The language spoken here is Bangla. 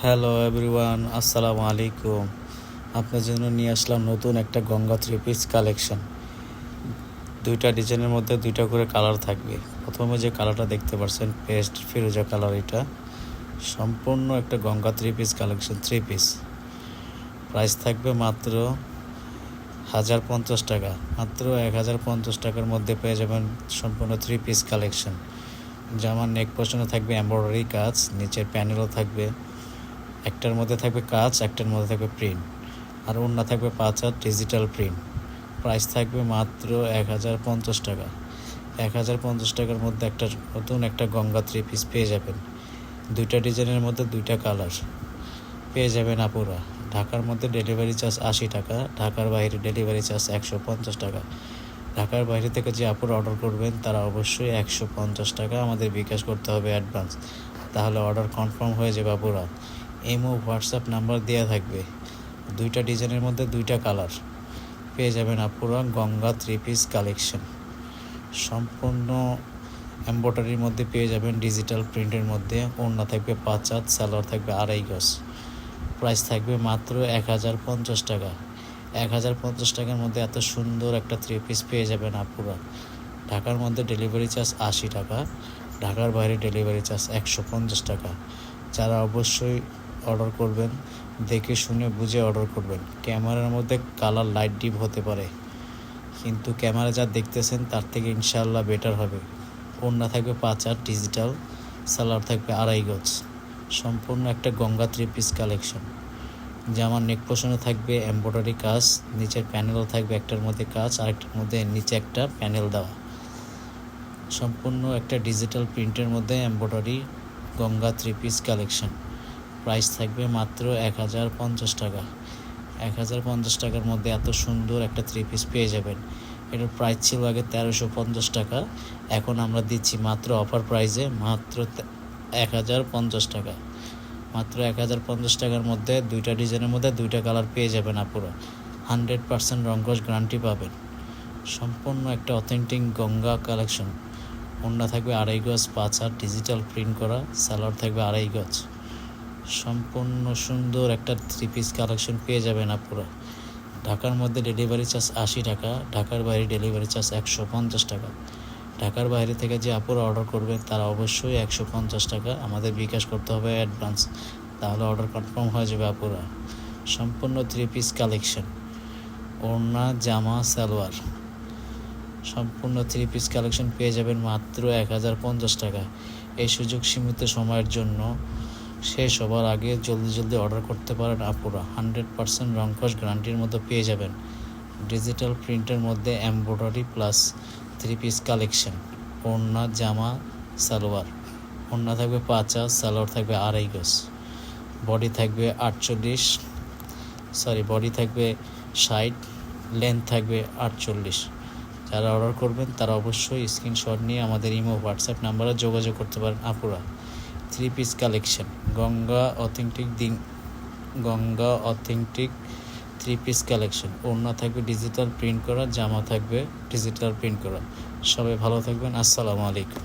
হ্যালো এভরিওয়ান, আসসালামু আলাইকুম। আপনার জন্য নিয়ে আসলাম নতুন একটা গঙ্গা থ্রি পিস কালেকশন। দুইটা ডিজাইনের মধ্যে দুইটা করে কালার থাকবে। প্রথমে যে কালারটা দেখতে পাচ্ছেন পেস্ট ফিরোজা কালার, এটা সম্পূর্ণ একটা Ganga three piece collection. Three piece price থাকবে মাত্র 1050 টাকা। মাত্র 1050 টাকার মধ্যে পেয়ে যাবেন সম্পূর্ণ থ্রি পিস কালেকশন। জামার নেক পোর্শনে থাকবে এমব্রয়ডারি কাজ, নিচের প্যানেলও থাকবে। একটার মধ্যে থাকবে কাজ, একটার মধ্যে থাকবে প্রিন্ট, আর ওড়না থাকবে 5 হাত ডিজিটাল প্রিন্ট। প্রাইস থাকবে মাত্র 1050 টাকা। 1050 টাকার মধ্যে একটা নতুন একটা গঙ্গা থ্রি পিস পেয়ে যাবেন। দুইটা ডিজাইনের মধ্যে দুইটা কালার পেয়ে যাবেন আপুরা। ঢাকার মধ্যে ডেলিভারি চার্জ 80 টাকা, ঢাকার বাইরে ডেলিভারি চার্জ 150 টাকা। ঢাকার বাইরে থেকে যে আপুরা অর্ডার করবেন তারা অবশ্যই 150 টাকা আমাদের বিকাশ করতে হবে অ্যাডভান্স, তাহলে অর্ডার কনফার্ম হয়ে যাবে আপুরা। ইমো হোয়াটসঅ্যাপ নাম্বার দেওয়া থাকবে। দুইটা ডিজাইনের মধ্যে দুইটা কালার পেয়ে যাবেন আপুরা। গঙ্গা থ্রি পিস কালেকশন সম্পূর্ণ এমব্রয়ডারির মধ্যে পেয়ে যাবেন, ডিজিটাল প্রিন্টের মধ্যে। ওড়না থাকবে 5 হাত, সালোয়ার থাকবে 2.5 গজ। প্রাইস থাকবে মাত্র 1050 টাকা। 1050 টাকার মধ্যে এত সুন্দর একটা থ্রি পিস পেয়ে যাবেন আপুরা। ঢাকার মধ্যে ডেলিভারি চার্জ 80 টাকা, ঢাকার বাইরে ডেলিভারি চার্জ 150 টাকা। যারা অবশ্যই অর্ডার করবেন দেখে শুনে বুঝে অর্ডার করবেন। ক্যামেরার মধ্যে কালার লাইট ডিপ হতে পারে, কিন্তু ক্যামেরা যা দেখতেছেন তার থেকে ইনশাআল্লাহ বেটার হবে। ওড়না থাকবে 5 হাত ডিজিটাল, সালোয়ার থাকবে 2.5 গজ। সম্পূর্ণ একটা গঙ্গা থ্রি পিস কালেকশন। জামার নেক পোর্শনে থাকবে এমব্রয়ডারি কাজ, নিচের প্যানেলও থাকবে একটার মধ্যে কাজ, আরেকটার মধ্যে নিচে একটা প্যানেল দেওয়া। সম্পূর্ণ একটা ডিজিটাল প্রিন্টের মধ্যে embroidery Ganga three piece collection. Price থাকবে মাত্র 1050 টাকা। 1050 টাকার মধ্যে এত সুন্দর একটা থ্রি পিস পেয়ে যাবেন। এটার প্রাইস ছিল আগে 1350 টাকা, এখন আমরা দিচ্ছি মাত্র অফার প্রাইসে মাত্র 1050 টাকা। মাত্র 1050 টাকার মধ্যে দুইটা ডিজাইনের মধ্যে দুইটা কালার পেয়ে যাবেন আপুরা। 100% রংকশ গ্যারান্টি পাবেন। সম্পূর্ণ একটা অথেন্টিক গঙ্গা কালেকশন। ওড়না থাকবে 2.5 গজ, 5 হাত ডিজিটাল প্রিন্ট করা, সালোয়ার থাকবে 2.5 গজ। সম্পূর্ণ সুন্দর একটা থ্রি পিস কালেকশন পেয়ে যাবেন আপুরা। ঢাকার মধ্যে ডেলিভারি চার্জ 80 টাকা, ঢাকার বাইরে ডেলিভারি চার্জ 150 টাকা। ঢাকার বাইরে থেকে যে আপুরা অর্ডার করবেন তারা অবশ্যই 150 টাকা আমাদের বিকাশ করতে হবে অ্যাডভান্স, তাহলে অর্ডার কনফার্ম হয়ে যাবে আপুরা। সম্পূর্ণ থ্রি পিস কালেকশন, ওড়না জামা সালোয়ার, সম্পূর্ণ থ্রি পিস কালেকশন পেয়ে যাবেন মাত্র 1050 টাকা। এই সুযোগ সীমিত সময়ের জন্য, শেষ হবার আগে জলদি অর্ডার করতে পারেন আপুরা। 100% রংকশ গ্যারান্টির মধ্যে পেয়ে যাবেন। ডিজিটাল প্রিন্টের মধ্যে embroidery plus three piece collection. ওড়না জামা সালোয়ার, ওড়না থাকবে 5 হাত, সালোয়ার থাকবে 2.5 গজ। বডি থাকবে 60, লেন্থ থাকবে 48। যারা অর্ডার করবেন তারা অবশ্যই স্ক্রিনশট নিয়ে আমাদের ইমো হোয়াটসঅ্যাপ নাম্বারে যোগাযোগ করতে পারেন আপুরা। Three piece collection Ganga authentic three piece collection. ওড়না থাকবে ডিজিটাল প্রিন্ট করা, জামা থাকবে ডিজিটাল প্রিন্ট করা। সবাই ভালো থাকবেন। আসসালামু আলাইকুম।